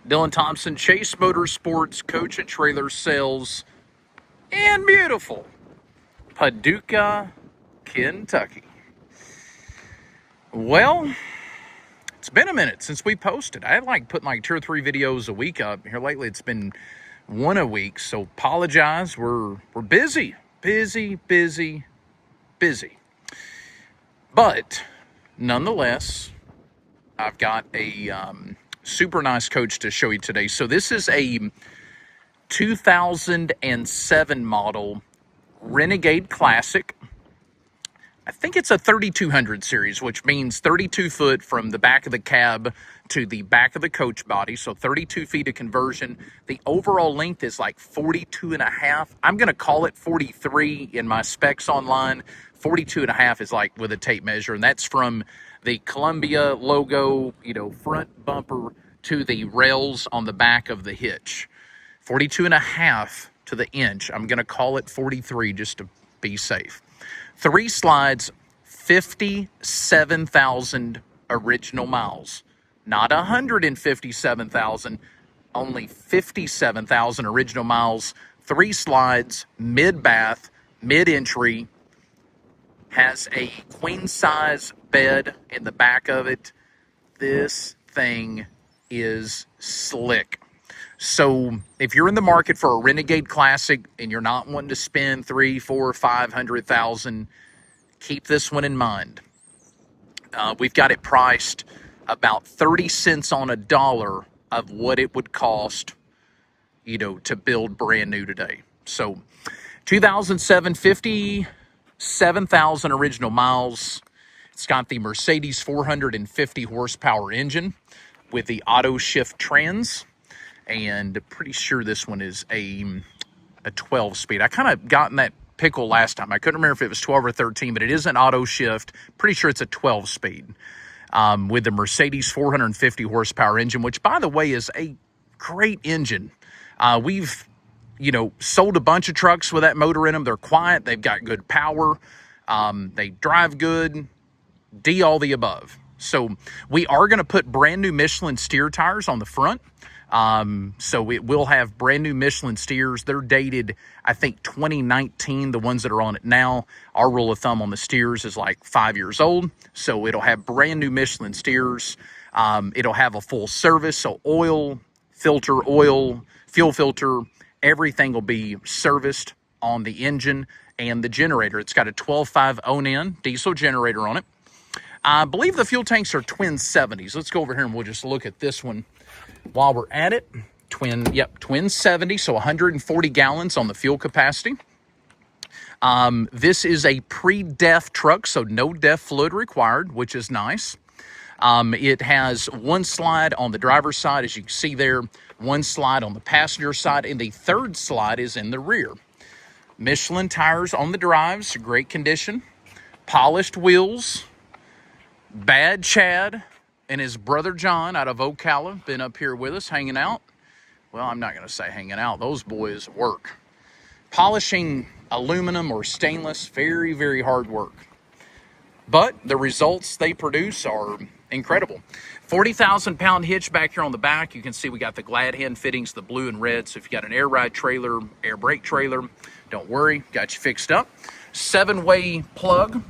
Dylan Thompson, Chase Motorsports, coach and trailer sales in beautiful Paducah, Kentucky. Well, it's been a minute since we posted. I had putting 2 or 3 videos a week up. Here lately it's been one a week, so apologize. We're busy. But nonetheless, I've got a super nice coach to show you today. So this is a 2007 model Renegade Classic. I think it's a 3200 series, which means 32 foot from the back of the cab to the back of the coach body. So 32 feet of conversion. The overall length is 42 and a half. I'm going to call it 43 in my specs online. 42 and a half is with a tape measure. And that's from the Columbia logo, front bumper to the rails on the back of the hitch. 42 and a half to the inch. I'm going to call it 43 just to be safe. 3 slides, 57,000 original miles. Not 157,000, only 57,000 original miles. 3 slides, mid-bath, mid-entry. Has a queen-size bed in the back of it. This thing is slick. So if you're in the market for a Renegade Classic and you're not wanting to spend $300,000, $400,000, $500,000, keep this one in mind. We've got it priced about 30 cents on a dollar of what it would cost, to build brand new today. So 2007, 57,000 original miles. It's got the Mercedes 450 horsepower engine with the auto shift trans. And pretty sure this one is a 12 speed. I kind of got in that pickle last time. I couldn't remember if it was 12 or 13, but it is an auto shift. Pretty sure it's a 12 speed with the Mercedes 450 horsepower engine, which, by the way, is a great engine. We've, sold a bunch of trucks with that motor in them. They're quiet. They've got good power. They drive good. All the above. So we are going to put brand new Michelin steer tires on the front. So it will have brand new Michelin steers. They're dated, I think, 2019, the ones that are on it now. Our rule of thumb on the steers is 5 years old. So it'll have brand new Michelin steers. It'll have a full service. So oil, fuel filter, everything will be serviced on the engine and the generator. It's got a 12.5 Onan diesel generator on it. I believe the fuel tanks are twin 70s. Let's go over here and we'll just look at this one. While we're at it, twin 70, so 140 gallons on the fuel capacity. This is a pre-DEF truck, so no DEF fluid required, which is nice. It has 1 slide on the driver's side, as you can see there, 1 slide on the passenger side, and the 3rd slide is in the rear. Michelin tires on the drives, great condition. Polished wheels. Bad Chad and his brother John out of Ocala been up here with us hanging out. Well, I'm not going to say hanging out. Those boys work. Polishing aluminum or stainless, very, very hard work. But the results they produce are incredible. 40,000-pound hitch back here on the back. You can see we got the glad hand fittings, the blue and red. So if you got an air ride trailer, air brake trailer, don't worry, got you fixed up. 7-way plug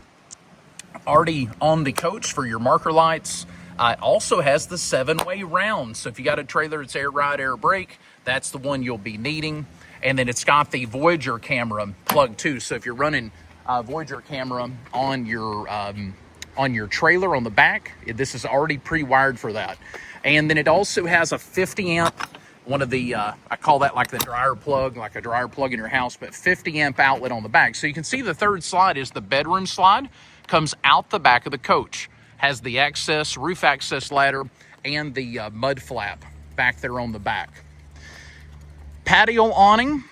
already on the coach for your marker lights. It also has the 7-way round. So if you got a trailer that's air ride, air brake, that's the one you'll be needing. And then it's got the Voyager camera plug too. So if you're running Voyager camera on your trailer on the back, this is already pre-wired for that. And then it also has a 50 amp, one of the, I call that the dryer plug, like a dryer plug in your house, but 50 amp outlet on the back. So you can see the 3rd slide is the bedroom slide, comes out the back of the coach. Has the roof access ladder, and the mud flap back there on the back. Patio awning.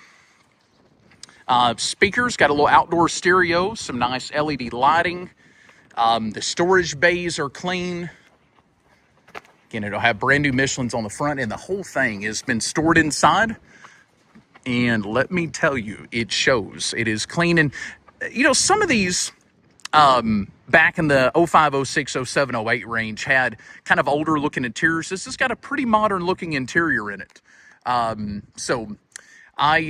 Speakers, got a little outdoor stereo, some nice LED lighting. The storage bays are clean. Again, it'll have brand new Michelins on the front, and the whole thing has been stored inside. And let me tell you, it shows. It is clean. And, some of these back in the 05, 06, 07, 08 range had kind of older looking interiors. This has got a pretty modern looking interior in it. So I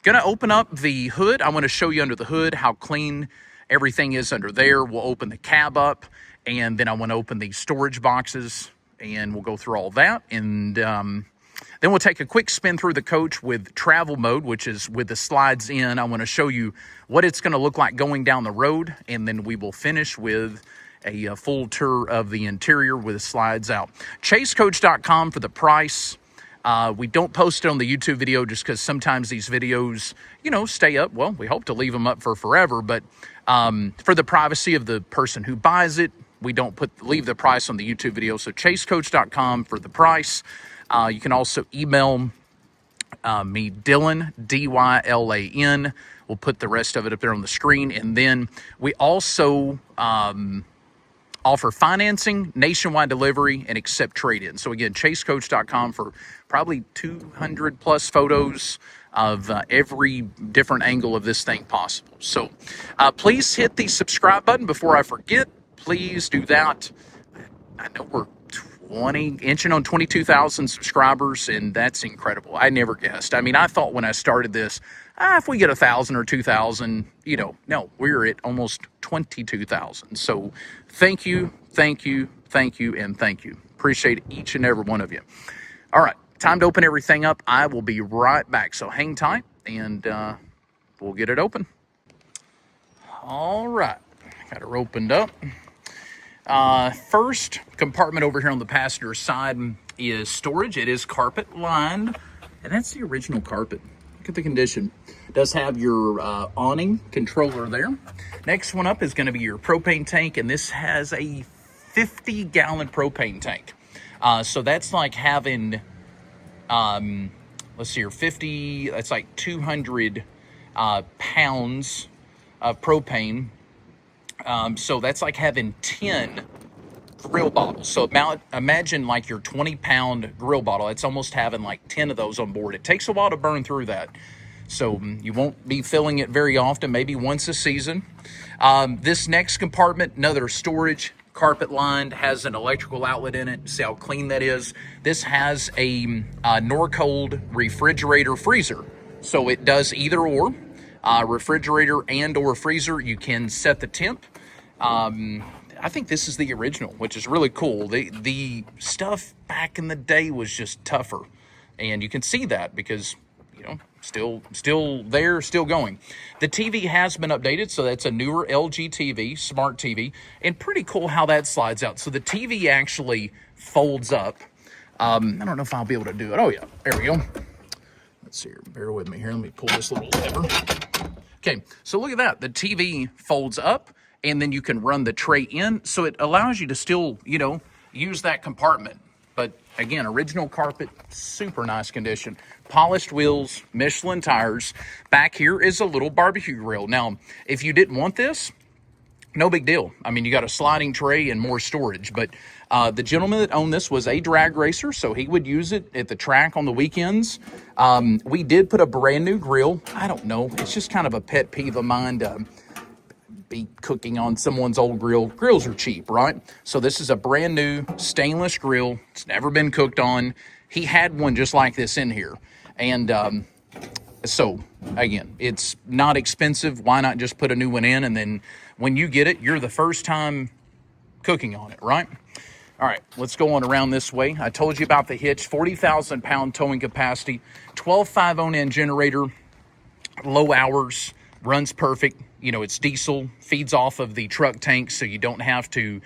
gonna open up the hood. I want to show you under the hood how clean everything is under there. We'll open the cab up, and then I want to open the storage boxes, and we'll go through all that. And then we'll take a quick spin through the coach with travel mode, which is with the slides in. I want to show you what it's going to look like going down the road, and then we will finish with a full tour of the interior with the slides out. ChaseCoach.com for the price. We don't post it on the YouTube video just because sometimes these videos, stay up. Well, we hope to leave them up for forever, but for the privacy of the person who buys it, we don't leave the price on the YouTube video. So ChaseCoach.com for the price. You can also email me, Dylan, D-Y-L-A-N. We'll put the rest of it up there on the screen. And then we also offer financing, nationwide delivery, and accept trade-in. So again, ChaseCoach.com for probably 200 plus photos of every different angle of this thing possible. So please hit the subscribe button before I forget. Please do that. I know we're inching on 22,000 subscribers, and that's incredible. I never guessed. I mean, I thought when I started this, if we get 1,000 or 2,000, no, we're at almost 22,000. So thank you, thank you, thank you, and thank you. Appreciate each and every one of you. All right, time to open everything up. I will be right back. So hang tight, and we'll get it open. All right, got her opened up. First compartment over here on the passenger side is storage. It is carpet lined, and that's the original carpet. Look at the condition. It does have your awning controller there. Next one up is going to be your propane tank, and this has a 50-gallon propane tank. So that's like having, let's see here, 50, that's like 200 pounds of propane. So that's like having 10 grill bottles. So imagine like your 20-pound grill bottle. It's almost having like 10 of those on board. It takes a while to burn through that. So you won't be filling it very often, maybe once a season. This next compartment, another storage, carpet lined, has an electrical outlet in it. See how clean that is. This has a Norcold refrigerator freezer. So it does either or. Refrigerator and or freezer. You can set the temp. I think this is the original, which is really cool. The stuff back in the day was just tougher, and you can see that because still there, still going. The TV has been updated, so that's a newer LG TV, smart TV, and pretty cool how that slides out. So the TV actually folds up. I don't know if I'll be able to do it. Oh yeah, there we go. Let's see here. Bear with me here. Let me pull this little lever. Okay, so look at that. The TV folds up, and then you can run the tray in. So it allows you to still, use that compartment. But again, original carpet, super nice condition. Polished wheels, Michelin tires. Back here is a little barbecue grill. Now, if you didn't want this, no big deal. I mean, you got a sliding tray and more storage. But the gentleman that owned this was a drag racer, so he would use it at the track on the weekends. We did put a brand new grill. I don't know. It's just kind of a pet peeve of mine to be cooking on someone's old grill. Grills are cheap, right? So this is a brand new stainless grill. It's never been cooked on. He had one just like this in here. And so, again, it's not expensive. Why not just put a new one in? And then when you get it, you're the first time cooking on it, right? All right, let's go on around this way. I told you about the hitch, 40,000 pound towing capacity, 12.5 own-end generator, low hours, runs perfect. It's diesel, feeds off of the truck tank, so you don't have to,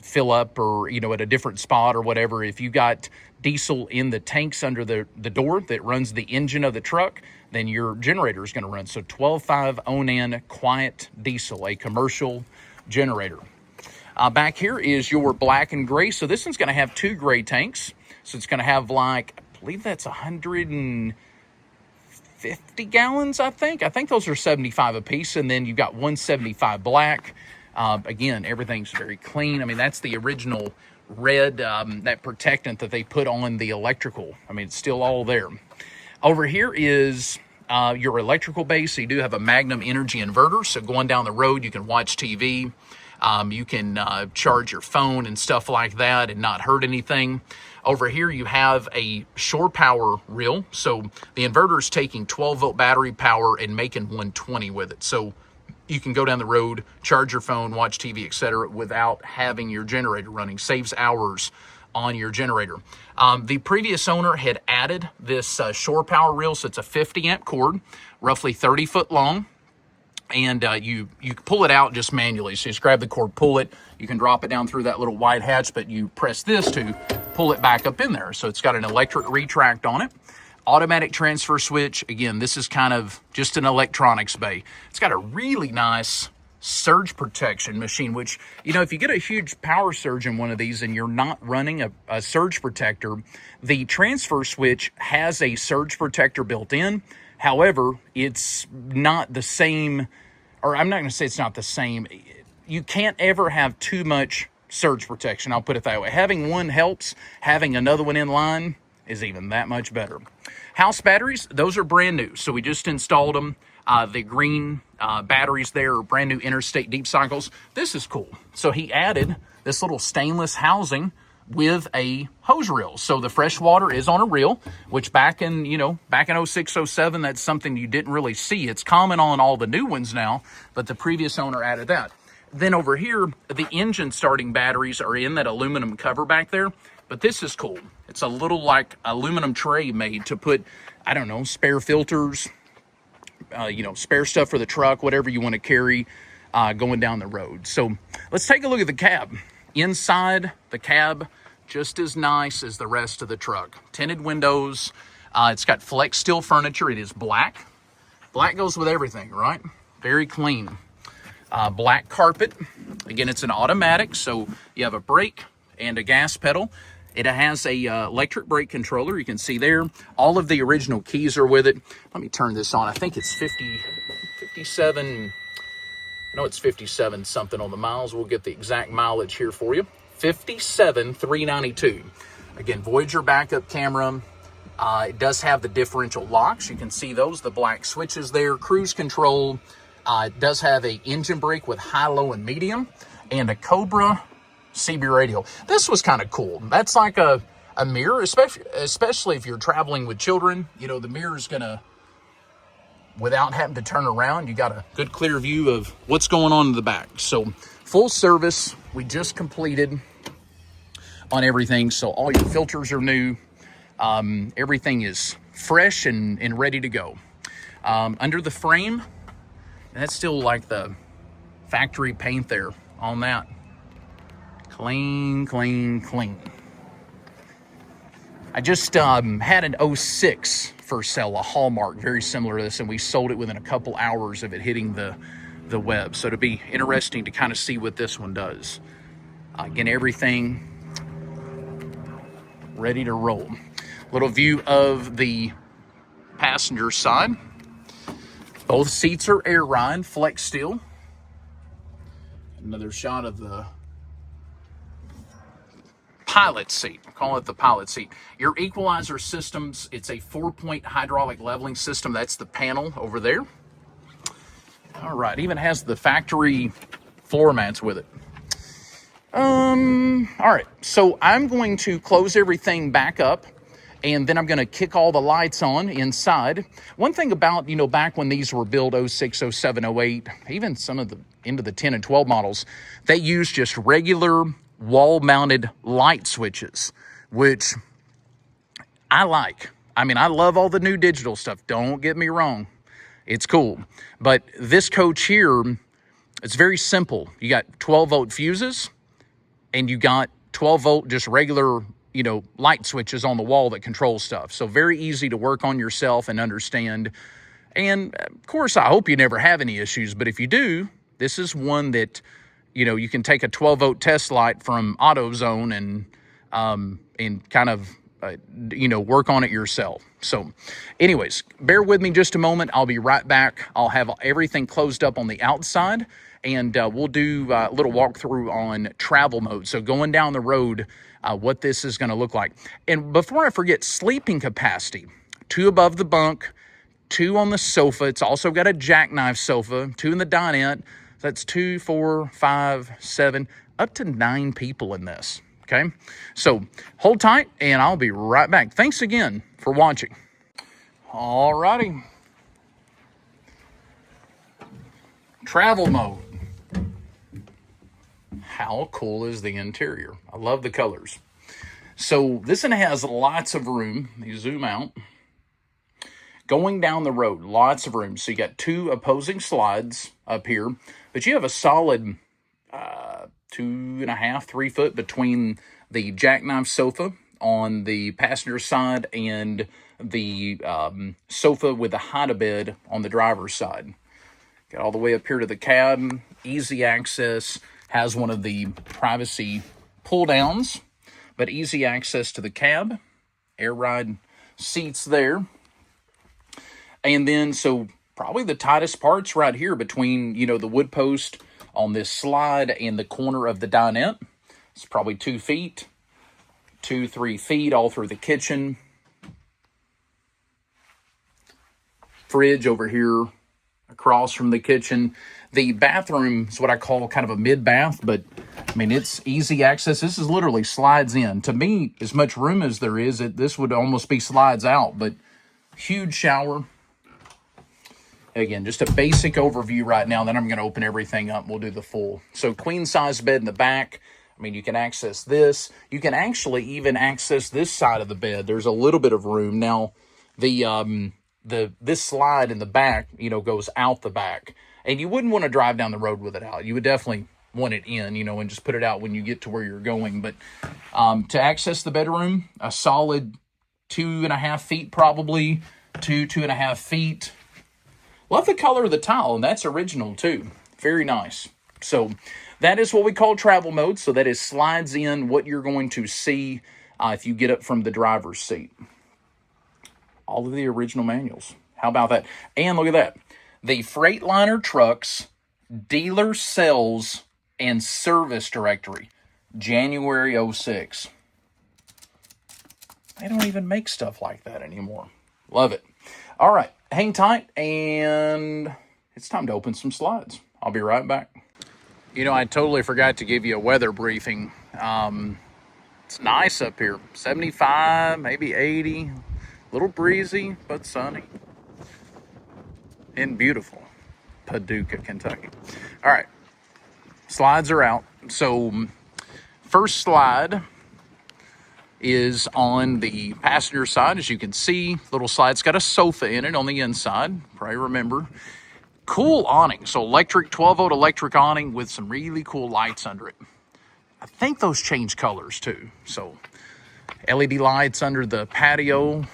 fill up or, at a different spot or whatever. If you got diesel in the tanks under the door that runs the engine of the truck, then your generator is going to run. So 12.5 own-end quiet diesel, a commercial generator. Back here is your black and gray. So this one's going to have 2 gray tanks. So it's going to have I believe that's 150 gallons, I think. I think those are 75 apiece. And then you've got 175 black. Again, everything's very clean. I mean, that's the original red, that protectant that they put on the electrical. I mean, it's still all there. Over here is your electrical base. So you do have a Magnum Energy inverter. So going down the road, you can watch TV. You can charge your phone and stuff like that and not hurt anything. Over here, you have a shore power reel. So the inverter is taking 12-volt battery power and making 120 with it. So you can go down the road, charge your phone, watch TV, etc., without having your generator running. Saves hours on your generator. The previous owner had added this shore power reel, so it's a 50 amp cord, roughly 30 foot long. And you pull it out just manually. So you just grab the cord, pull it. You can drop it down through that little wide hatch, but you press this to pull it back up in there. So it's got an electric retract on it. Automatic transfer switch. Again, this is kind of just an electronics bay. It's got a really nice surge protection machine, which, you know, if you get a huge power surge in one of these and you're not running a surge protector, the transfer switch has a surge protector built in. However, it's not the same, or I'm not going to say it's not the same. You can't ever have too much surge protection. I'll put it that way. Having one helps. Having another one in line is even that much better. House batteries, those are brand new. So we just installed them. The green batteries there are brand new Interstate Deep Cycles. This is cool. So he added this little stainless housing with a hose reel. So the fresh water is on a reel, which back in 06, 07, that's something you didn't really see. It's common on all the new ones now, but the previous owner added that. Then over here, the engine starting batteries are in that aluminum cover back there, but this is cool. It's a little like aluminum tray made to put, I don't know, spare filters, spare stuff for the truck, whatever you want to carry going down the road. So let's take a look at the cab. Inside the cab, just as nice as the rest of the truck. Tinted windows. It's got flex steel furniture. It is black. Black goes with everything, right? Very clean. Black carpet. Again, it's an automatic, so you have a brake and a gas pedal. It has a electric brake controller. You can see there. All of the original keys are with it. Let me turn this on. I think it's 57... I know it's 57 something on the miles. We'll get the exact mileage here for you. 57,392. Again, Voyager backup camera. It does have the differential locks. You can see those, the black switches there. Cruise control. It does have a engine brake with high, low, and medium. And a Cobra CB radio. This was kind of cool. That's like a mirror, especially if you're traveling with children. You know, the mirror is going to, without having to turn around, you got a good clear view of what's going on in the back. So full service, we just completed on everything. So all your filters are new. Everything is fresh and ready to go. Under the frame, that's still like the factory paint there on that. Clean, clean, clean. I just had an 06 for sale, a Hallmark, very similar to this, and we sold it within a couple hours of it hitting the web. So it'll be interesting to kind of see what this one does. Again, everything ready to roll. Little view of the passenger side. Both seats are air ride, flex steel. Another shot of the pilot seat. Call it the pilot seat. Your equalizer systems, it's a 4-point hydraulic leveling system. That's the panel over there. All right, even has the factory floor mats with it. All right, so I'm going to close everything back up, and then I'm going to kick all the lights on inside. One thing about, back when these were built 06, 07, 08, even some of the into the 10 and 12 models, they used just regular wall-mounted light switches, which I like. I mean, I love all the new digital stuff. Don't get me wrong. It's cool. But this coach here, it's very simple. You got 12-volt fuses, and you got 12-volt just regular, light switches on the wall that control stuff. So very easy to work on yourself and understand. And, of course, I hope you never have any issues. But if you do, this is one that, you can take a 12-volt test light from AutoZone and kind of, work on it yourself. So anyways, bear with me just a moment. I'll be right back. I'll have everything closed up on the outside, and we'll do a little walkthrough on travel mode. So going down the road, what this is going to look like. And before I forget, sleeping capacity, 2 above the bunk, 2 on the sofa. It's also got a jackknife sofa, 2 in the dinette. That's 2, 4, 5, 7, up to 9 people in this. Okay, so hold tight and I'll be right back. Thanks again for watching. All righty. Travel mode. How cool is the interior? I love the colors. So this one has lots of room. You zoom out. Going down the road, lots of room. So you got 2 opposing slides up here, but you have a solid 2.5, 3 foot between the jackknife sofa on the passenger side and the sofa with the hide-a-bed on the driver's side. Got all the way up here to the cab, easy access, has one of the privacy pull-downs, but easy access to the cab, air ride seats there. And then, so probably the tightest parts right here between, the wood post on this slide and the corner of the dinette. It's probably 2 feet, 2, 3 feet all through the kitchen. Fridge over here across from the kitchen. The bathroom is what I call kind of a mid-bath, but I mean, it's easy access. This is literally slides in. To me, as much room as there is, this would almost be slides out, but huge shower. Again, just a basic overview right now. Then I'm going to open everything up and we'll do the full. So queen-size bed in the back. I mean, you can access this. You can actually even access this side of the bed. There's a little bit of room. Now, this slide in the back, goes out the back. And you wouldn't want to drive down the road with it out. You would definitely want it in, and just put it out when you get to where you're going. But to access the bedroom, a solid 2.5 feet probably, 2.5 feet. Love the color of the tile, and that's original too. Very nice. So that is what we call travel mode. So that is slides in what you're going to see if you get up from the driver's seat. All of the original manuals. How about that? And look at that. The Freightliner Trucks Dealer Sales and Service Directory, January 06. They don't even make stuff like that anymore. Love it. All right, hang tight, and it's time to open some slides. I'll be right back. I totally forgot to give you a weather briefing. It's nice up here. 75, maybe 80. A little breezy, but sunny. And beautiful. Paducah, Kentucky. All right, slides are out. So first slide is on the passenger side. As you can see, little slide's got a sofa in it on the inside. Probably remember. Cool awning. So electric, 12-volt electric awning with some really cool lights under it. I think those change colors too. So LED lights under the patio.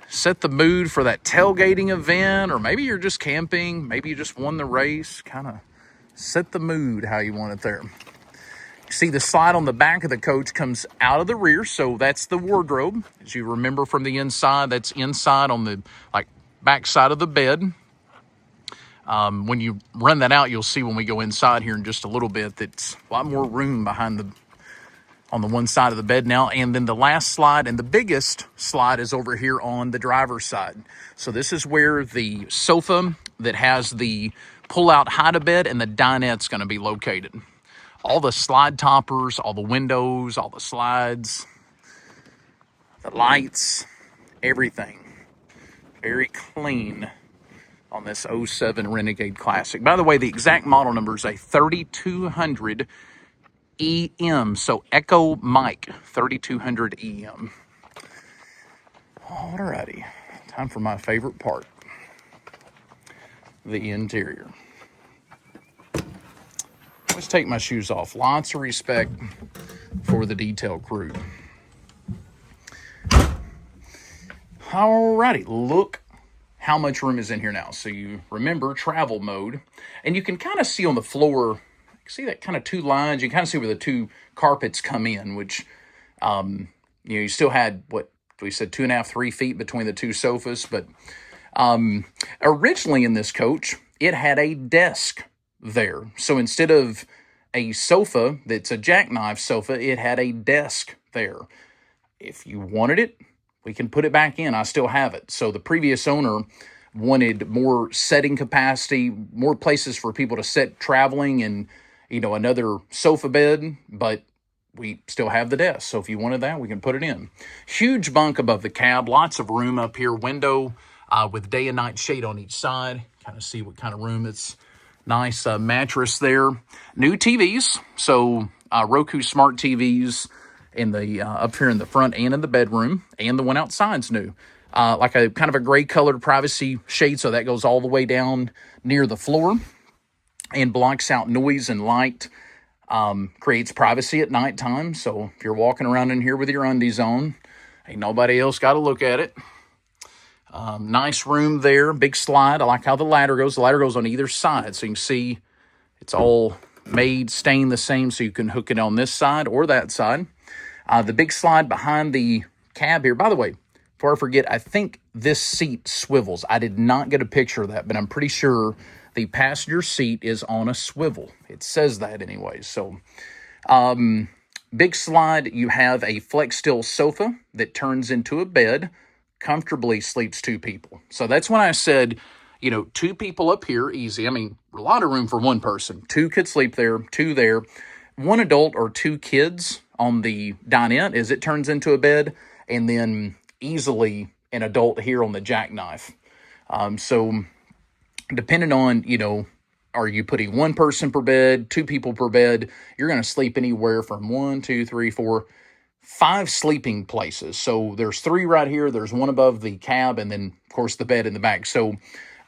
Set the mood for that tailgating event, or maybe you're just camping. Maybe you just won the race. Kind of set the mood how you want it there. You see the slide on the back of the coach comes out of the rear, so that's the wardrobe. As you remember from the inside, that's inside on the back side of the bed. When you run that out, you'll see when we go inside here in just a little bit that's a lot more room on the one side of the bed now. And then the last slide and the biggest slide is over here on the driver's side. So this is where the sofa that has the pull-out hide-a-bed and the dinette's going to be located. All the slide toppers, all the windows, all the slides, the lights, everything. Very clean on this 07 Renegade Classic. By the way, the exact model number is a 3200 EM, so Echo Mike 3200 EM. Alrighty, time for my favorite part, the interior. Let's take my shoes off. Lots of respect for the detail crew. Alrighty, look how much room is in here now. So you remember travel mode, and you can kind of see on the floor, see that kind of 2 lines. You can kind of see where the 2 carpets come in, which, you still had, what we said, 2.5, 3 feet between the 2 sofas. But originally in this coach, it had a desk there. So instead of a sofa that's a jackknife sofa, it had a desk there. If you wanted it, we can put it back in. I still have it. So the previous owner wanted more setting capacity, more places for people to sit traveling, and, you know, another sofa bed, but we still have the desk. So if you wanted that, we can put it in. Huge bunk above the cab, lots of room up here, window with day and night shade on each side. Kind of see what kind of room it's. Nice mattress there. New TVs, so Roku smart TVs in the up here in the front and in the bedroom, and the one outside's new. Like a kind of a gray colored privacy shade, so that goes all the way down near the floor and blocks out noise and light. Creates privacy at nighttime, so if you're walking around in here with your undies on, ain't nobody else got to look at it. Nice room there, big slide. I like how the ladder goes. The ladder goes on either side, so you can see it's all made, stained the same, so you can hook it on this side or that side. The big slide behind the cab here. By the way, before I forget, I think this seat swivels. I did not get a picture of that, but I'm pretty sure the passenger seat is on a swivel. It says that anyway. So, big slide, you have a flex steel sofa that turns into a bed, comfortably sleeps 2 people. So that's when I said, you know, 2 people up here, easy. I mean, a lot of room for 1 person. 2 could sleep there, 2 there. 1 adult or 2 kids on the dinette as it turns into a bed, and then easily an adult here on the jackknife. So depending on, you know, are you putting 1 person per bed, 2 people per bed, you're going to sleep anywhere from 1, 2, 3, 4, 5 sleeping places. So there's 3 right here. There's 1 above the cab, and then, of course, the bed in the back. So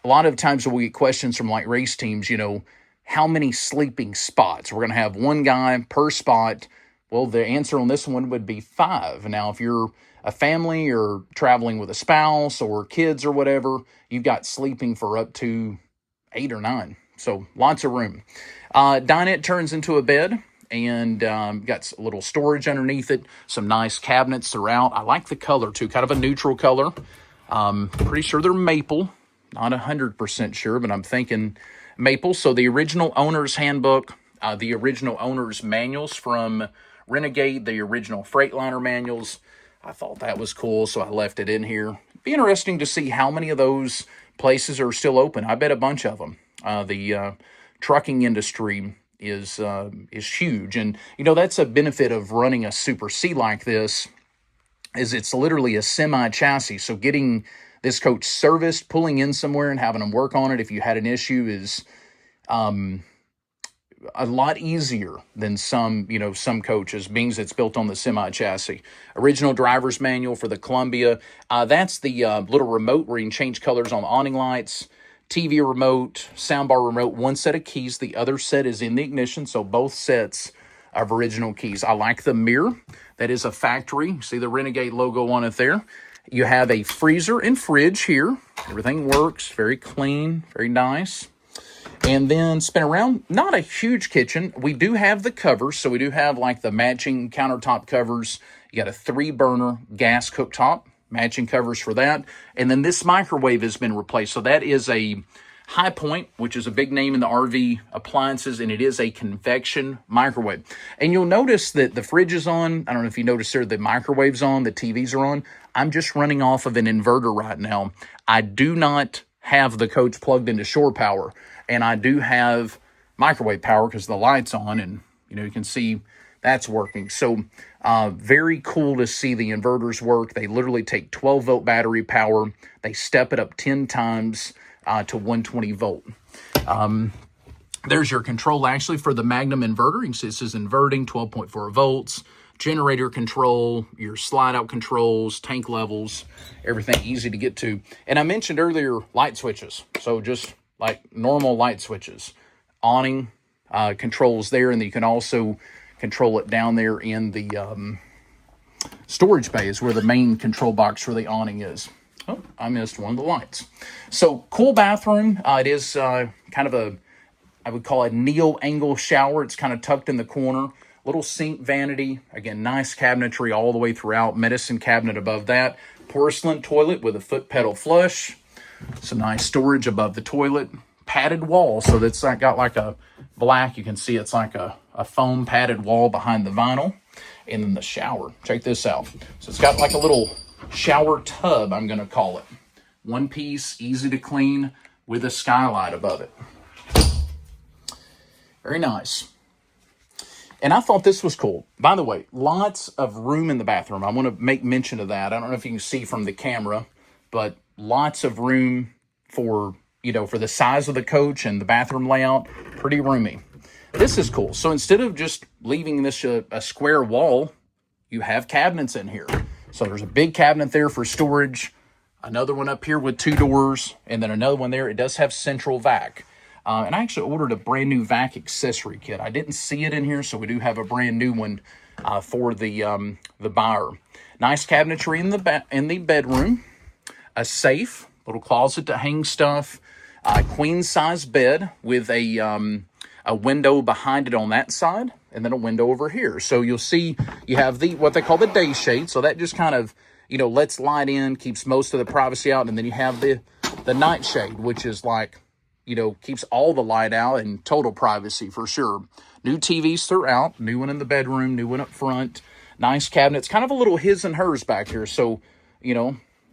a lot of times we get questions from like race teams, you know, how many sleeping spots? We're going to have 1 guy per spot. Well, the answer on this one would be 5. Now, if you're a family or traveling with a spouse or kids or whatever, you've got sleeping for up to 8 or 9. So lots of room. Dinette turns into a bed, and got a little storage underneath it. Some nice cabinets throughout. I like the color too, kind of a neutral color. Pretty sure they're maple. Not 100% sure, but I'm thinking maple. So the original owner's handbook, the original owner's manuals from Renegade, the original Freightliner manuals. I thought that was cool, so I left it in here. It'd be interesting to see how many of those places are still open. I bet a bunch of them. The trucking industry is huge, and you know that's a benefit of running a Super C like this, is it's literally a semi chassis. So getting this coach serviced, pulling in somewhere and having them work on it if you had an issue is a lot easier than some coaches, being it's built on the semi chassis. Original driver's manual for the Columbia. That's the little remote where you can change colors on the awning lights. TV remote, soundbar remote, 1 set of keys. The other set is in the ignition, so both sets of original keys. I like the mirror. That is a factory. See the Renegade logo on it there. You have a freezer and fridge here. Everything works. Very clean. Very nice. And then spin around. Not a huge kitchen. We do have the covers, so we do have like the matching countertop covers. You got a 3-burner gas cooktop. Matching covers for that. And then this microwave has been replaced. So that is a High Point, which is a big name in the RV appliances, and it is a convection microwave. And you'll notice that the fridge is on. I don't know if you noticed there, the microwave's on, the TVs are on. I'm just running off of an inverter right now. I do not have the coach plugged into shore power, and I do have microwave power because the light's on, and you can see that's working. So very cool to see the inverters work. They literally take 12-volt battery power. They step it up 10 times to 120 volt. There's your control actually for the Magnum inverter. You can see this is inverting 12.4 volts. Generator control, your slide-out controls, tank levels, everything easy to get to. And I mentioned earlier light switches. So just like normal light switches. Awning controls there, and you can also control it down there in the storage bay is where the main control box for the awning is. Oh, I missed one of the lights. So cool bathroom. It is kind of a, I would call it neo-angle shower. It's kind of tucked in the corner. Little sink vanity. Again, nice cabinetry all the way throughout. Medicine cabinet above that. Porcelain toilet with a foot pedal flush. Some nice storage above the toilet. Padded wall. So that's got like a black. You can see it's like a foam padded wall behind the vinyl. And then the shower. Check this out. So it's got like a little shower tub, I'm going to call it. One piece, easy to clean, with a skylight above it. Very nice. And I thought this was cool. By the way, lots of room in the bathroom. I want to make mention of that. I don't know if you can see from the camera, but lots of room for, for the size of the coach and the bathroom layout. Pretty roomy. This is cool. So instead of just leaving this a square wall, you have cabinets in here. So there's a big cabinet there for storage, another one up here with 2 doors, and then another one there. It does have central vac. And I actually ordered a brand new vac accessory kit. I didn't see it in here, so we do have a brand new one for the buyer. Nice cabinetry in the bedroom, a safe, little closet to hang stuff, queen size bed with a window behind it on that side, and then a window over here. So you'll see you have what they call the day shade. So that just kind of lets light in, keeps most of the privacy out, and then you have the night shade, which is like, keeps all the light out and total privacy for sure. New TVs throughout, new one in the bedroom, new one up front. Nice cabinets, kind of a little his and hers back here. So,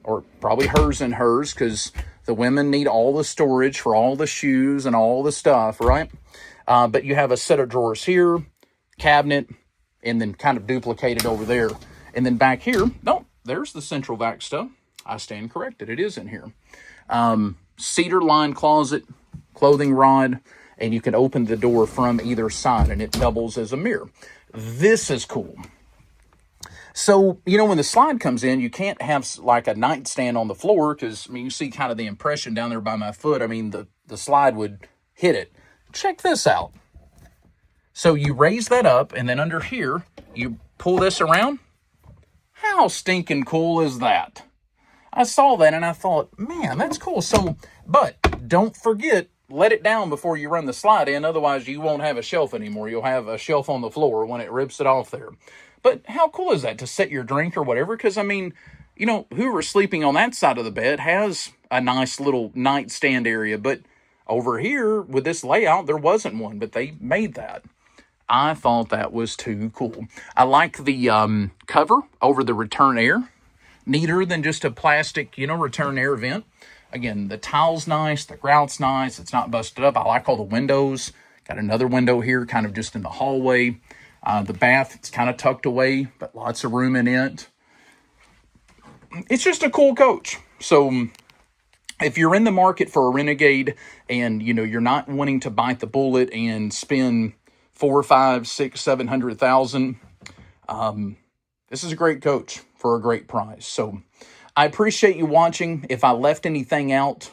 or probably hers and hers, because the women need all the storage for all the shoes and all the stuff, right? But you have a set of drawers here, cabinet, and then kind of duplicated over there. And then back here, no, there's the central vac stuff. I stand corrected. It is in here. Cedar lined closet, clothing rod, and you can open the door from either side, and it doubles as a mirror. This is cool. So, when the slide comes in, you can't have like a nightstand on the floor because, you see kind of the impression down there by my foot. The slide would hit it. Check this out. So you raise that up, and then under here, you pull this around. How stinking cool is that? I saw that, and I thought, man, that's cool. So, but don't forget, let it down before you run the slide in. Otherwise, you won't have a shelf anymore. You'll have a shelf on the floor when it rips it off there. But how cool is that to set your drink or whatever? Because, whoever's sleeping on that side of the bed has a nice little nightstand area. But over here, with this layout, there wasn't one, but they made that. I thought that was too cool. I like the cover over the return air. Neater than just a plastic, return air vent. Again, the tile's nice, the grout's nice, it's not busted up. I like all the windows. Got another window here, kind of just in the hallway. The bath, it's kind of tucked away, but lots of room in it. It's just a cool coach. So if you're in the market for a Renegade and, you're not wanting to bite the bullet and spend $400,000, $500,000, $600,000, $700,000, this is a great coach for a great price. So I appreciate you watching. If I left anything out,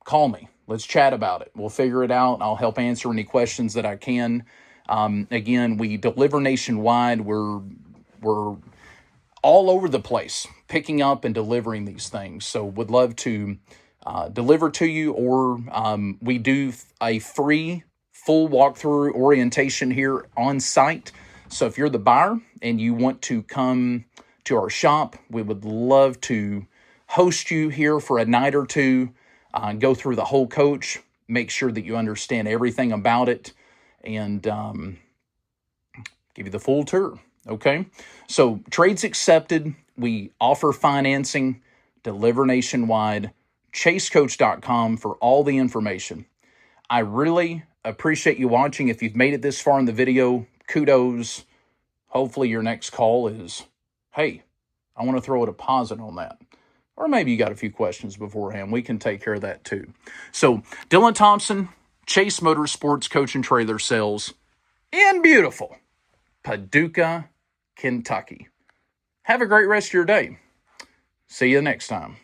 call me. Let's chat about it. We'll figure it out. I'll help answer any questions that I can. Again, we deliver nationwide. We're all over the place, picking up and delivering these things. So would love to deliver to you, or we do a free full walkthrough orientation here on site. So if you're the buyer and you want to come to our shop, we would love to host you here for a night or two, go through the whole coach, make sure that you understand everything about it, and give you the full tour, okay? So trades accepted. We offer financing, deliver nationwide, chasecoach.com for all the information. I really appreciate you watching. If you've made it this far in the video, kudos. Hopefully your next call is, hey, I want to throw a deposit on that. Or maybe you got a few questions beforehand. We can take care of that too. So Dylan Thompson, Chase Motorsports Coach and Trailer Sales in beautiful Paducah, Kentucky. Have a great rest of your day. See you next time.